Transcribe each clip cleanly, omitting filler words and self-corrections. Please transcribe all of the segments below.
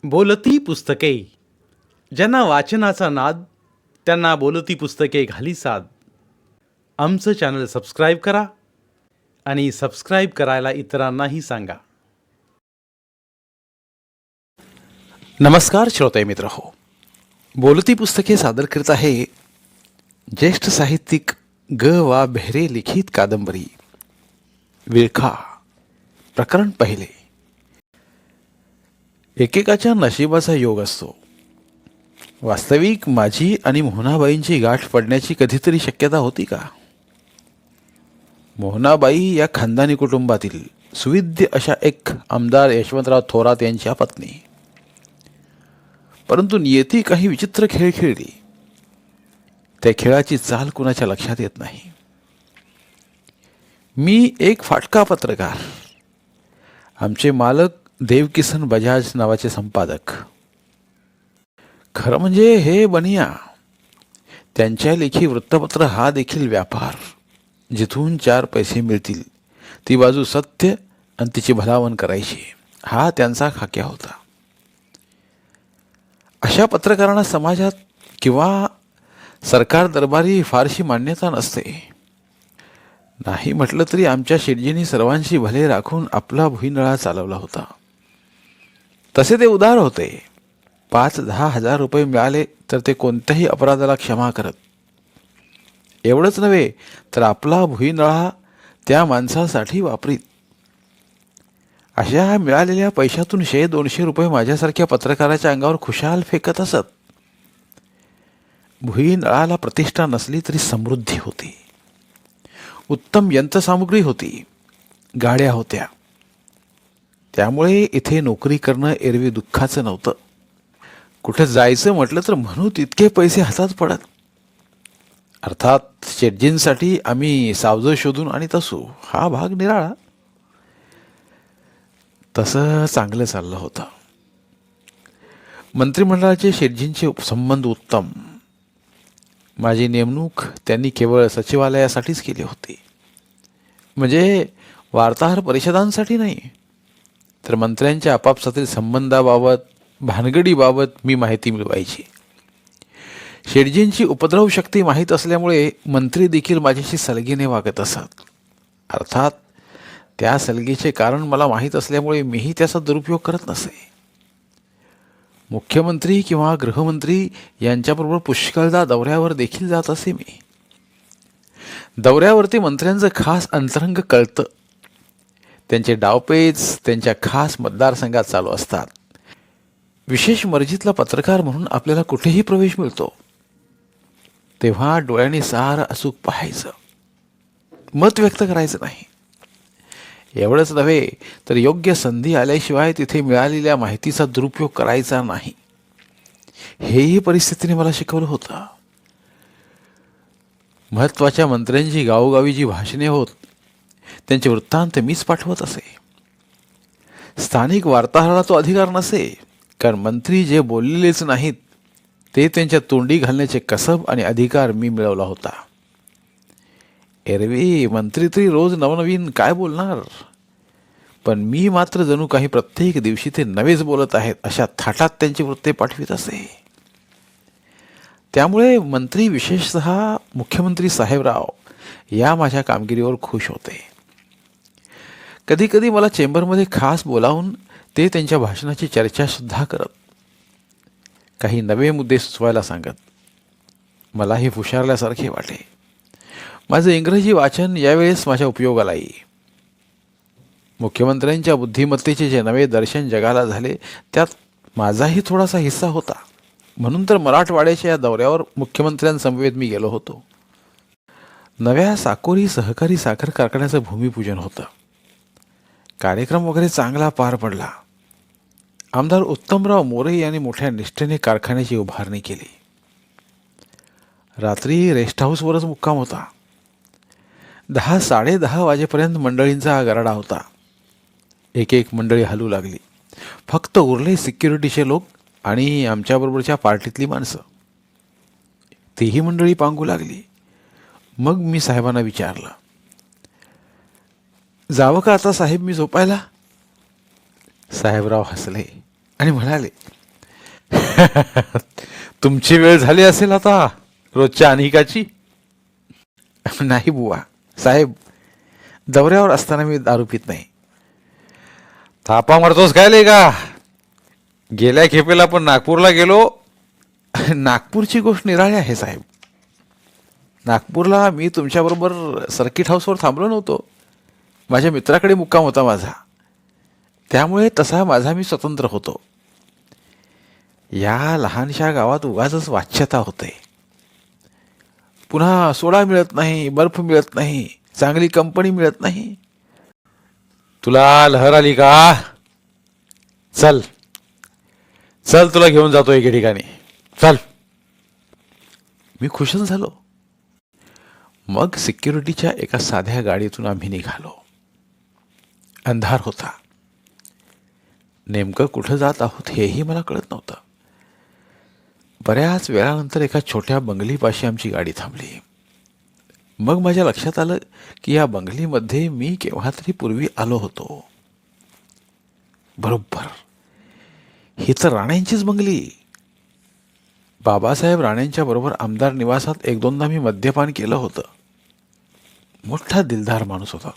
बोलती पुस्तके. ज्यांना वाचनाचा नाद त्यांना बोलती पुस्तके घाली साद. आमचं चॅनल सबस्क्राईब करा आणि सबस्क्राईब करायला इतरांनाही सांगा. नमस्कार श्रोते मित्र हो, बोलती पुस्तके सादर करीत आहे ज्येष्ठ साहित्यिक ग वा बेहरे लिखित कादंबरी विळखा. प्रकरण पहिले. एकेकाच्या नशिबाचा योग असतो. वास्तविक माझी आणि मोहनाबाईंची गाठ पडण्याची कधीतरी शक्यता होती का? मोहनाबाई या खानदानी कुटुंबातील सुविद्य अशा एक आमदार यशवंतराव थोरात यांच्या पत्नी. परंतु नियती काही विचित्र खेळ खेळली. त्या खेळाची चाल कुणाच्या लक्षात येत नाही. मी एक फाटका पत्रकार, आमचे मालक देवकिसन बजाज नावाचे संपादक. खरं म्हणजे हे बनिया. त्यांच्या लेखी वृत्तपत्र हा देखील व्यापार, जिथून 4 पैसे मिळतील ती बाजू सत्य आणि तिची भलावण करायची, हा त्यांचा खाक्या होता. अशा पत्रकारांना समाजात किंवा सरकार दरबारी फारशी मान्यता नसते. नाही म्हटलं तरी आमच्या शेटजींनी सर्वांशी भले राखून आपला भुईनळा चालवला होता. तसे ते उदार होते. 5-10 हजार रुपये मिळाले तर ते कोणत्याही अपराधाला क्षमा करत. एवढंच नव्हे तर आपला भुईनळा त्या माणसासाठी वापरीत. अशा मिळालेल्या पैशातून 100-200 रुपये माझ्यासारख्या पत्रकाराच्या अंगावर खुशाल फेकत असत. भुईनळाला प्रतिष्ठा नसली तरी समृद्धी होती. उत्तम यंत्रसामुग्री होती. गाड्या होत्या. त्यामुळे इथे नोकरी करणं एरवी दुःखाचं नव्हतं. कुठं जायचं म्हटलं तर म्हणू तितके पैसे हातात पडत. अर्थात शेटजींसाठी आम्ही सावज शोधून आणीत असू, हा भाग निराळा. तसं चांगलं चाललं होतं. मंत्रिमंडळाचे शेटजींचे संबंध उत्तम. माझी नेमणूक त्यांनी केवळ सचिवालयासाठीच केली होती. म्हणजे वार्ताहर परिषदांसाठी नाही, तर मंत्र्यांच्या आपापसातील संबंधाबाबत, भानगडीबाबत मी माहिती मिळवायची. शेटजींची उपद्रव शक्ती माहीत असल्यामुळे मंत्री देखील माझ्याशी सलगीने वागत असत. अर्थात त्या सलगीचे कारण मला माहीत असल्यामुळे मीही त्याचा दुरुपयोग करत नसे. मुख्यमंत्री किंवा गृहमंत्री यांच्याबरोबर पुष्कळदा दौऱ्यावर देखील जात असे मी. दौऱ्यावरती मंत्र्यांचं खास अंतरंग कळतं. त्यांचे डावपेच त्यांच्या खास मतदारसंघात चालू असतात. विशेष मर्जीतला पत्रकार म्हणून आपल्याला कुठेही प्रवेश मिळतो. तेव्हा डोळ्यांनी सारं अचूक पाहायचं, मत व्यक्त करायचं नाही. एवढंच नव्हे तर योग्य संधी आल्याशिवाय तिथे मिळालेल्या माहितीचा दुरुपयोग करायचा नाही, हेही परिस्थितीने मला शिकवलं होतं. महत्त्वाच्या मंत्र्यांची गावोगावी जी भाषणे होत, त्यांचे वृत्तांत मीच पाठवत असे. स्थानिक वार्ताहराला तो अधिकार नसे, कारण मंत्री जे बोललेलेच नाहीत ते त्यांच्या तोंडी घालण्याचे कसब आणि अधिकार मी मिळवला होता. एरवी मंत्री तरी रोज नवनवीन काय बोलणार, पण मी मात्र जणू काही प्रत्येक दिवशी ते नवेच बोलत आहेत अशा थाटात त्यांची वृत्ते पाठवित असे. त्यामुळे मंत्री, विशेषतः मुख्यमंत्री साहेबराव या माझ्या कामगिरीवर खुश होते. कधीकधी मला चेंबरमध्ये खास बोलावून ते त्यांच्या भाषणाची चर्चासुद्धा करत. काही नवे मुद्दे सुचवायला सांगत. मलाही हुशारल्यासारखे वाटे. माझं इंग्रजी वाचन यावेळेस माझ्या उपयोगाला येई. मुख्यमंत्र्यांच्या बुद्धिमत्तेचे जे नवे दर्शन जगाला झाले त्यात माझाही थोडासा हिस्सा होता. म्हणून तर मराठवाड्याच्या या दौऱ्यावर मुख्यमंत्र्यांसमवेत मी गेलो होतो. नव्या साकोरी सहकारी साखर कारखान्याचं भूमिपूजन होतं. कार्यक्रम वगैरे चांगला पार पडला. आमदार उत्तमराव मोरे यांनी मोठ्या निष्ठेने कारखान्याची उभारणी केली. रात्री रेस्ट हाऊसवरच मुक्काम होता. 10-10:30 वाजेपर्यंत मंडळींचा गराडा होता. एक मंडळी हलू लागली. फक्त उरले सिक्युरिटीचे लोक आणि आमच्याबरोबरच्या पार्टीतली माणसं. तीही मंडळी पांगू लागली. मग मी साहेबांना विचारलं, जावं का आता साहेब मी झोपायला? साहेबराव हसले आणि म्हणाले, तुमची वेळ झाली असेल आता रोजच्या अनिकाची. नाही बुवा साहेब, दौऱ्यावर असताना मी दारू पित नाही. थापा मारतोस काय का? गेल्या खेपेला पण नागपूरला गेलो. नागपूरची गोष्ट निराळी आहे साहेब. नागपूरला मी तुमच्याबरोबर सर्किट हाऊसवर थांबलो नव्हतो. माझ्या मित्राकडे मुक्काम होता माझा, त्यामुळे तसा माझा मी स्वतंत्र होतो. या लहानशा गावात उगाचच वाच्यता होते. पुन्हा सोडा मिळत नाही, बर्फ मिळत नाही, चांगली कंपनी मिळत नाही. तुला लहर आली का? चल चल, तुला घेऊन जातो एके ठिकाणी, चल. मी खुशच झालो. मग सिक्युरिटीच्या एका साध्या गाडीतून आम्ही निघालो. अंधार होता. नेमकं कुठं जात आहोत हेही मला कळत नव्हतं. बऱ्याच वेळानंतर एका छोट्या बंगलीपाशी आमची गाडी थांबली. मग माझ्या लक्षात आलं की या बंगलीमध्ये मी केव्हा तरी पूर्वी आलो होतो. बरोबर, ही तर राणेंचीच बंगली. बाबासाहेब राणेंच्या बरोबर आमदार निवासात एक दोनदा मी मद्यपान केलं होतं. मोठा दिलदार माणूस होता.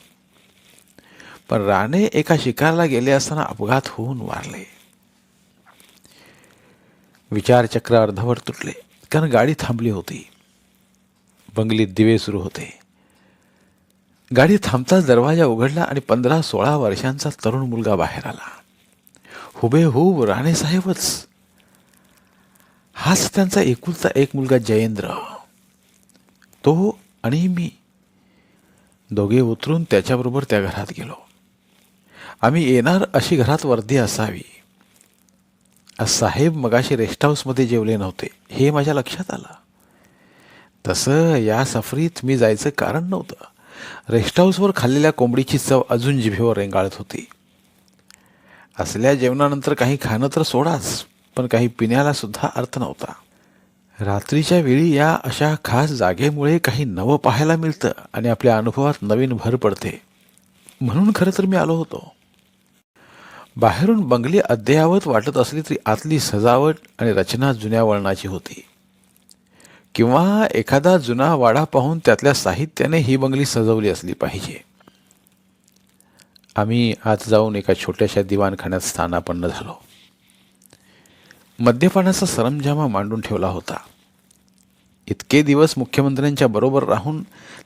पण राणे एका शिकारला गेले असताना अपघात होऊन वारले. विचारचक्र अर्धवट तुटले, कारण गाडी थांबली होती. बंगलीत दिवे सुरू होते. गाडी थांबताच दरवाजा उघडला आणि 15-16 वर्षांचा तरुण मुलगा बाहेर आला. हुबेहूब राणेसाहेबच. हाच त्यांचा एकुलता एक मुलगा जयेंद्र. तो आणि मी दोघे उतरून त्याच्याबरोबर त्या घरात गेलो. आम्ही येणार अशी घरात वर्दी असावी. आज साहेब मगाशी रेस्ट हाऊसमध्ये जेवले नव्हते हे माझ्या लक्षात आलं. तसं या सफरीत मी जायचं कारण नव्हतं. रेस्ट हाऊसवर खाल्लेल्या कोंबडीची चव अजून जिभेवर रेंगाळत होती. असल्या जेवणानंतर काही खाणं तर सोडाच, पण काही पिण्याला सुद्धा अर्थ नव्हता. रात्रीच्या वेळी या अशा खास जागेमुळे काही नवं पाहायला मिळतं आणि आपल्या अनुभवात नवीन भर पडते. म्हणून खरं तर मी आलो होतो. बाहेरून बंगली अद्ययावत वाटत असली तरी आतली सजावट आणि रचना जुन्या वळणाची होती. किंवा एखादा जुना वाडा पाहून त्यातल्या साहित्याने ही बंगली सजवली असली पाहिजे. आम्ही आत जाऊन एका छोट्याशा दिवाणखान्यात स्थानापन्न झालो. मद्यपानाचा सरंजामा मांडून ठेवला होता. इतके दिवस मुख्यमंत्र्यांच्या बरोबर राहून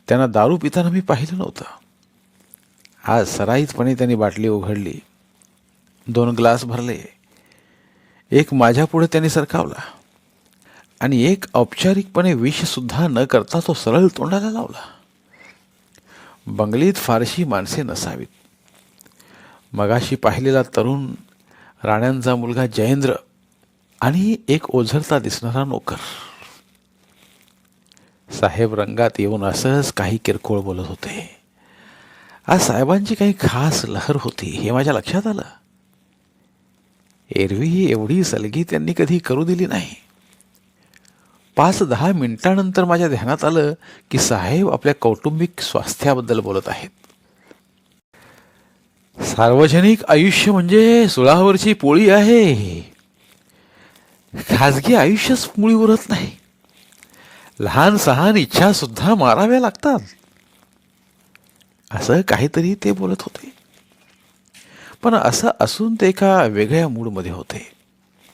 त्यांना दारू पिताना मी पाहिलं नव्हतं. आज सराईतपणे त्यांनी बाटली उघडली, 2 ग्लास भरले. एक माझ्यापुढे त्यांनी सरकावला आणि एक औपचारिकपणे विष सुद्धा न करता तो सरळ तोंडाला लावला. बंगलीत फारशी माणसे नसावीत. मगाशी पाहिलेला तरुण राण्यांचा मुलगा जयेंद्र आणि एक ओझरता दिसणारा नोकर. साहेब रंगात येऊन असंच काही किरकोळ बोलत होते. आज साहेबांची काही खास लहर होती हे माझ्या लक्षात आलं. एरवी एवढी सलगी त्यांनी कधी करू दिली नाही. 5-10 मिनिटांनंतर माझ्या ध्यानात आलं की साहेब आपल्या कौटुंबिक स्वास्थ्याबद्दल बोलत आहेत. सार्वजनिक आयुष्य म्हणजे सुळावरची पोळी आहे. खाजगी आयुष्यच मुळी उरत नाही. लहान सहान इच्छा सुद्धा माराव्या लागतात. असं काहीतरी ते बोलत होते. पण असं असून ते एका वेगळ्या मूडमध्ये होते,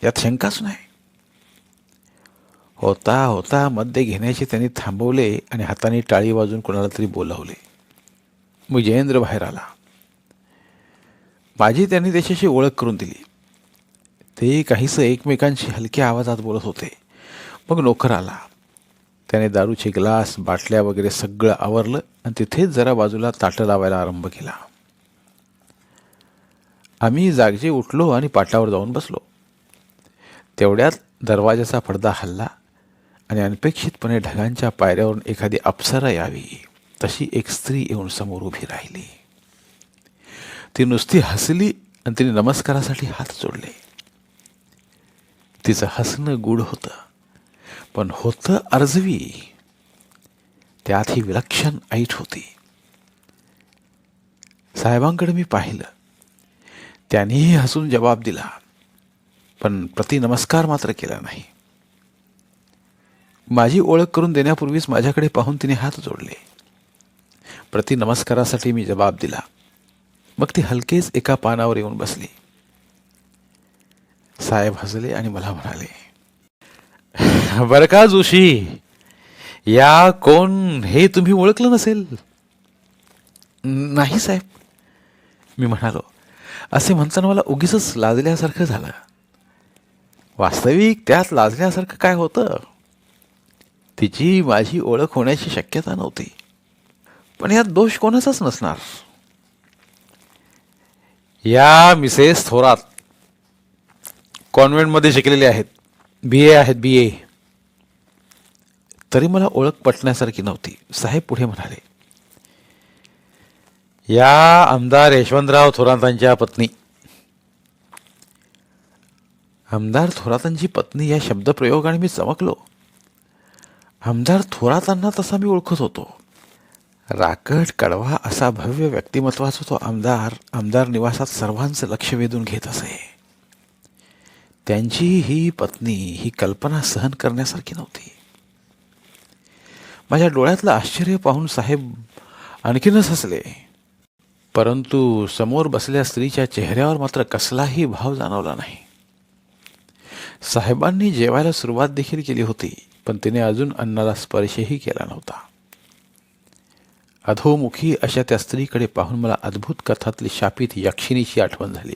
यात शंकाच नाही. होता होता मद्य घेण्याचे त्यांनी थांबवले आणि हाताने टाळी वाजून कोणाला तरी बोलावले. मग जयेंद्र बाहेर आला. माझी त्यांनी त्याच्याशी ओळख करून दिली. ते काहीसं एकमेकांशी हलक्या आवाजात बोलत होते. मग नोकर आला. त्याने दारूचे ग्लास, बाटल्या वगैरे सगळं आवरलं आणि तिथेच जरा बाजूला ताटं लावायला आरंभ केला. आम्ही जागजे उठलो आणि पाटावर जाऊन बसलो. तेवढ्यात दरवाजाचा पडदा हलला आणि अनपेक्षितपणे ढगांच्या पायऱ्यावरून एखादी अप्सरा यावी तशी एक स्त्री येऊन समोर उभी राहिली. ती नुसती हसली आणि तिने नमस्कारासाठी हात जोडले. तिचं हसणं गूढ होतं, पण होतं अर्जवी. त्यात ही विलक्षण ऐट होती. साहेबांकडे मी पाहिलं. त्यांनीही हसून जबाब दिला. पण प्रतिनमस्कार मात्र केला नाही. माझी ओळख करून देण्यापूर्वीच माझ्याकडे पाहून तिने हात जोडले. प्रतिनमस्कारासाठी मी जबाब दिला. मग ती हलकेच एका पानावर येऊन बसली. साहेब हसले आणि मला म्हणाले, बरं का जोशी, या कोण हे तुम्ही ओळखलं नसेल. नाही साहेब, मी म्हणालो. असे म्हणताना मला उगीच लाजल्यासारखं झालं. वास्तविक त्यात लाजल्यासारखं काय होतं. तिची माझी ओळख होण्याची शक्यता नव्हती. पण यात दोष कोणाचाच नसणार. या मिसेस थोरात कॉन्व्हेंटमध्ये शिकलेले आहेत, BA आहेत, BA. तरी मला ओळख पटण्यासारखी नव्हती. साहेब पुढे म्हणाले, या आमदार यशवंतराव थोरातांच्या पत्नी. आमदार थोरातांची पत्नी या शब्दप्रयोगाने मी चमकलो. आमदार थोरातांना तसा मी ओळखत होतो. राकट कडवा असा भव्य व्यक्तिमत्वाचा तो आमदार निवासात सर्वांचं लक्ष वेधून घेत असे. त्यांची ही पत्नी ही कल्पना सहन करण्यासारखी नव्हती. माझ्या डोळ्यातलं आश्चर्य पाहून साहेब आणखीनच हसले. परंतु समोर बसलेल्या स्त्रीच्या चेहऱ्यावर मात्र कसलाही भाव जाणवला नाही. साहेबांनी जेवायला सुरुवात देखील केली होती, पण तिने अजून अन्नाला स्पर्शही केला नव्हता. अधोमुखी अशा त्या स्त्रीकडे पाहून मला अद्भुत कथातली शापित यक्षिणीची आठवण झाली.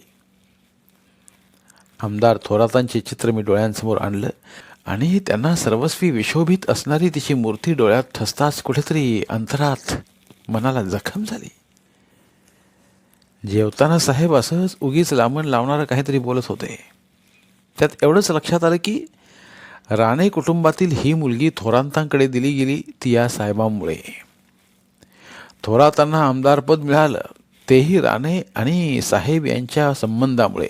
आमदार थोरातांचे चित्र मी डोळ्यांसमोर आणलं आणि त्यांना सर्वस्वी विशोभित असणारी तिची मूर्ती डोळ्यात ठसताच कुठेतरी अंतरात मनाला जखम झाली. जेवताना साहेब असंच उगीच लांबण लावणारं काहीतरी बोलत होते. त्यात एवढंच लक्षात आलं की राणे कुटुंबातील ही मुलगी थोरातांकडे दिली गेली ती या साहेबांमुळे. थोरातांना आमदारपद मिळालं तेही राणे आणि साहेब यांच्या संबंधामुळे.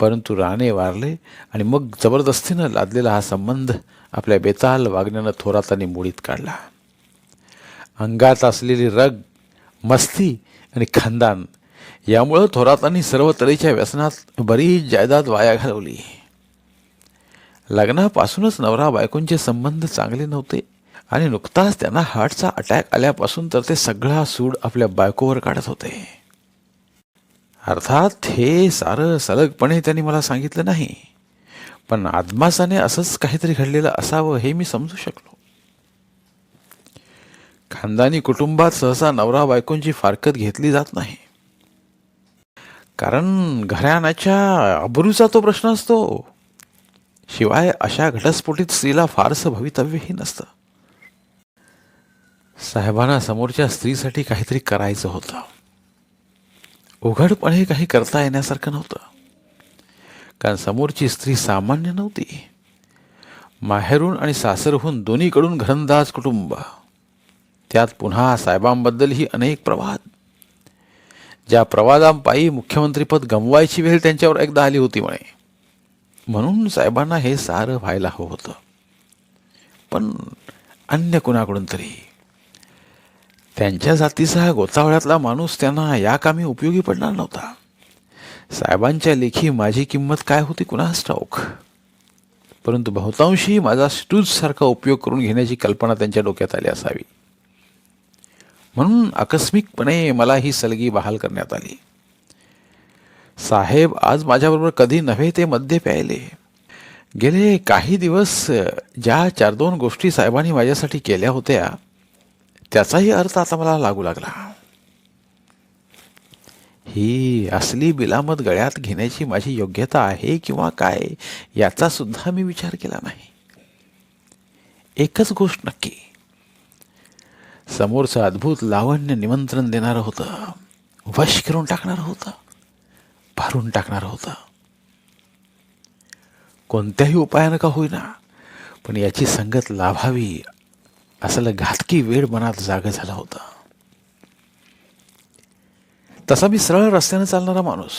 परंतु राणे वारले आणि मग जबरदस्तीनं लादलेला हा संबंध आपल्या बेताल वागण्यानं थोरातांनी मोडीत काढला. अंगात असलेली रग, मस्ती आणि खानदान यामुळं थोरातांनी सर्व तऱ्हेच्या व्यसनात बरीच जायदाद वाया घालवली. लग्नापासूनच नवरा बायकोंचे संबंध चांगले नव्हते आणि नुकताच त्यांना हार्टचा अटॅक आल्यापासून तर ते सगळा सूड आपल्या बायकोवर काढत होते. अर्थात हे सारं सलगपणे त्यांनी मला सांगितलं नाही, पण आदमासाने असंच काहीतरी घडलेलं असावं हे मी समजू शकलो. खानदानी कुटुंबात सहसा नवरा बायकोंची फारकत घेतली जात नाही, कारण घराण्याच्या अब्रूचा तो प्रश्न असतो. शिवाय अशा घटस्फोटीत स्त्रीला फारसं भवितव्यही नसतं. साहेबांना समोरच्या स्त्रीसाठी काहीतरी करायचं होतं. उघडपणे काही करता येण्यासारखं नव्हतं, कारण समोरची स्त्री सामान्य नव्हती. माहेरून आणि सासरहून दोन्हीकडून घरंदाज कुटुंब, त्यात पुन्हा साहेबांबद्दलही अनेक प्रवाद. ज्या प्रवादांपायी मुख्यमंत्रीपद गमवायची वेळ त्यांच्यावर एकदा आली होती म्हणे. म्हणून साहेबांना हे सारं व्हायला हवं होतं, पण अन्य कुणाकडून तरी. त्यांच्या जातीचा गोतावळ्यातला माणूस त्यांना या कामी उपयोगी पडणार नव्हता. साहेबांच्या लेखी माझी किंमत काय होती कुणास ठाऊक, परंतु बहुतांशी माझा स्टूजसारखा उपयोग करून घेण्याची कल्पना त्यांच्या डोक्यात आली असावी. म्हणून आकस्मिकपणे मला ही सलगी बहाल करण्यात आली. साहेब आज माझ्याबरोबर कधी नव्हे ते मद्य प्यायले. गेले काही दिवस ज्या 4-2 गोष्टी साहेबांनी माझ्यासाठी केल्या होत्या त्याचाही अर्थ आता मला लागू लागला. ही असली बिलामत गळ्यात घेण्याची माझी योग्यता आहे किंवा काय याचा सुद्धा मी विचार केला नाही. एकच गोष्ट नक्की, समोरचं अद्भुत लावण्य निमंत्रण देणारं होतं, वश करून टाकणारं होतं, भारून टाकणारं होतं. कोणत्याही उपायानं का होईना, पण याची संगत लाभावी असलं घातकी वेळ मनात जागं झाला होता. तसा मी सरळ रस्त्यानं चालणारा माणूस.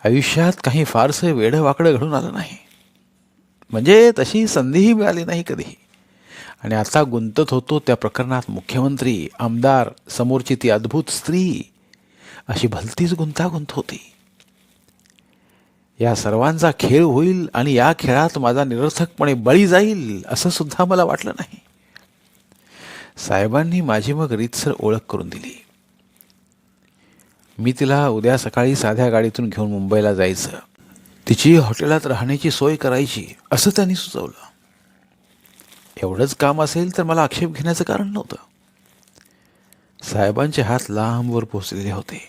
आयुष्यात काही फारसं वेडं वाकडं घडून आलं नाही, म्हणजे तशी संधीही मिळाली नाही कधी. आणि आता गुंतत होतो त्या प्रकरणात मुख्यमंत्री, आमदार, समोरची ती अद्भुत स्त्री, अशी भलतीच गुंतागुंत होती. या सर्वांचा खेळ होईल आणि या खेळात माझा निरर्थकपणे बळी जाईल असं सुद्धा मला वाटलं नाही. साहेबांनी माझी मग रीतसर ओळख करून दिली. मी तिला उद्या सकाळी साध्या गाडीतून घेऊन मुंबईला जायचं, तिची हॉटेलात राहण्याची सोय करायची असं त्यांनी सुचवलं. एवढंच काम असेल तर मला आक्षेप घेण्याचं कारण नव्हतं. साहेबांचे हात लांबवर पोचलेले होते.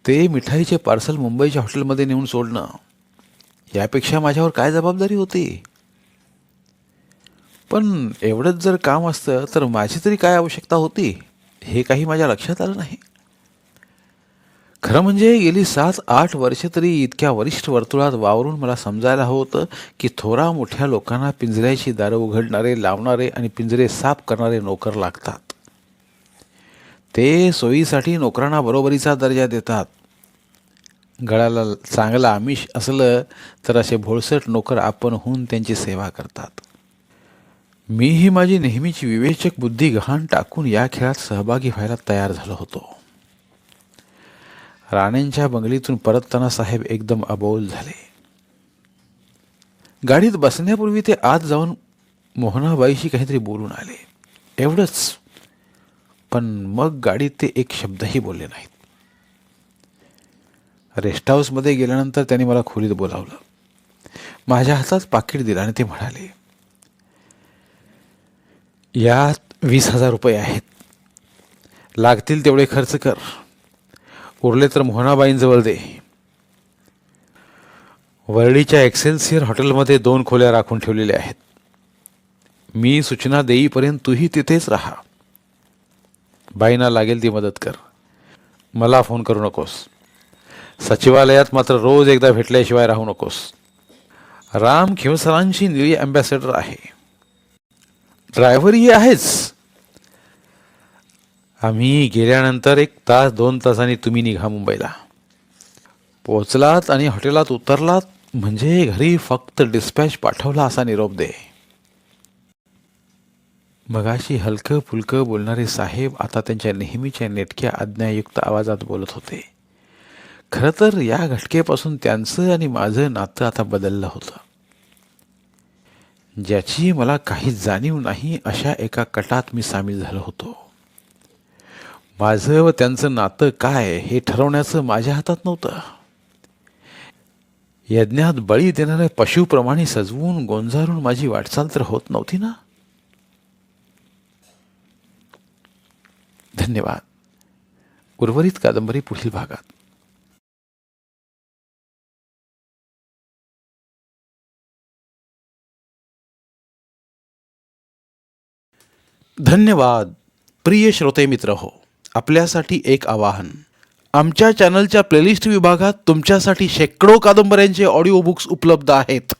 ते मिठाईचे पार्सल मुंबईच्या हॉटेलमध्ये नेऊन सोडणं यापेक्षा माझ्यावर काय जबाबदारी होती. पण एवढंच जर काम असतं तर माझी तरी काय आवश्यकता होती हे काही माझ्या लक्षात आलं नाही. खरं म्हणजे गेली 7-8 वर्षे तरी इतक्या वरिष्ठ वर्तुळात वावरून मला समजायला होतं की थोरा मोठ्या लोकांना पिंजऱ्याची दारं उघडणारे, लावणारे आणि पिंजरे साफ करणारे नोकर लागतात. ते सोयीसाठी नोकरांना बरोबरीचा दर्जा देतात. गळाला चांगलं आमिष असलं तर असे भोळसट नोकर आपण होऊन त्यांची सेवा करतात. मीही माझी नेहमीची विवेचक बुद्धी गहाण टाकून या खेळात सहभागी व्हायला तयार झालो होतो. राणेंच्या बंगलीतून परतताना साहेब एकदम अबोल झाले. गाडीत बसण्यापूर्वी ते आत जाऊन मोहनाबाईशी काहीतरी बोलून आले, एवढंच. पण मग गाडीत ते एक शब्दही बोलले नाहीत. रेस्ट हाऊसमध्ये गेल्यानंतर त्यांनी मला खोलीत बोलावलं. माझ्या हातात पाकीट दिलं आणि ते म्हणाले, यात 20,000 रुपये आहेत. लागतील तेवढे खर्च कर, उरले तर मोहनाबाईंजवळ दे. वरळीच्या एक्सेल्सियर हॉटेलमध्ये 2 खोल्या राखून ठेवलेल्या आहेत. मी सूचना देईपर्यंत तूही तिथेच राहा. बाईंना लागेल ती मदत कर. मला फोन करू नकोस. सचिवालयात मात्र रोज एकदा भेटल्याशिवाय राहू नकोस. राम खिवसरांची निळी अँबॅसेडर आहे. ड्रायव्हरही आहेच. आम्ही गेल्यानंतर 1 तास 2 तासांनी तुम्ही निघा मुंबईला. पोचलात आणि हॉटेलात उतरलात म्हणजे घरी फक्त डिस्पॅच पाठवला असा निरोप दे. मगाशी हलकं फुलकं बोलणारे साहेब आता त्यांच्या नेहमीच्या नेटक्या आज्ञायुक्त आवाजात बोलत होते. खरं तर या घटकेपासून त्यांचं आणि माझं नातं आता बदललं होतं. ज्याची मला काही जाणीव नाही अशा एका कटात मी सामील झालो होतो. माझं व त्यांचं नातं काय हे ठरवण्याचं माझ्या हातात नव्हतं. यज्ञात बळी देणाऱ्या पशुप्रमाणे सजवून गोंजारून माझी वाटचाल तर होत नव्हती ना. धन्यवाद. उर्वरित कादंबरी पुढील भागात. धन्यवाद. प्रिय श्रोते मित्र हो, आपल्यासाठी एक आवाहन. आमच्या चॅनलच्या प्लेलिस्ट विभागात तुमच्यासाठी शेकडो कादंबऱ्यांचे ऑडिओ बुक्स उपलब्ध आहेत.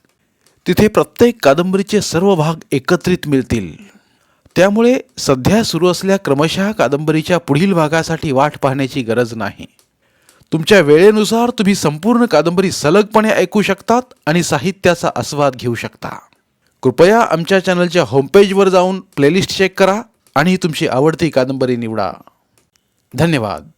तिथे प्रत्येक कादंबरीचे सर्व भाग एकत्रित मिळतील. त्यामुळे सध्या सुरू असलेल्या क्रमशः कादंबरीच्या पुढील भागासाठी वाट पाहण्याची गरज नाही. तुमच्या वेळेनुसार तुम्ही संपूर्ण कादंबरी सलगपणे ऐकू शकतात आणि साहित्याचा आस्वाद घेऊ शकता. कृपया आमच्या चॅनलच्या होमपेजवर जाऊन प्लेलिस्ट चेक करा आणि तुमची आवडती कादंबरी निवडा. धन्यवाद.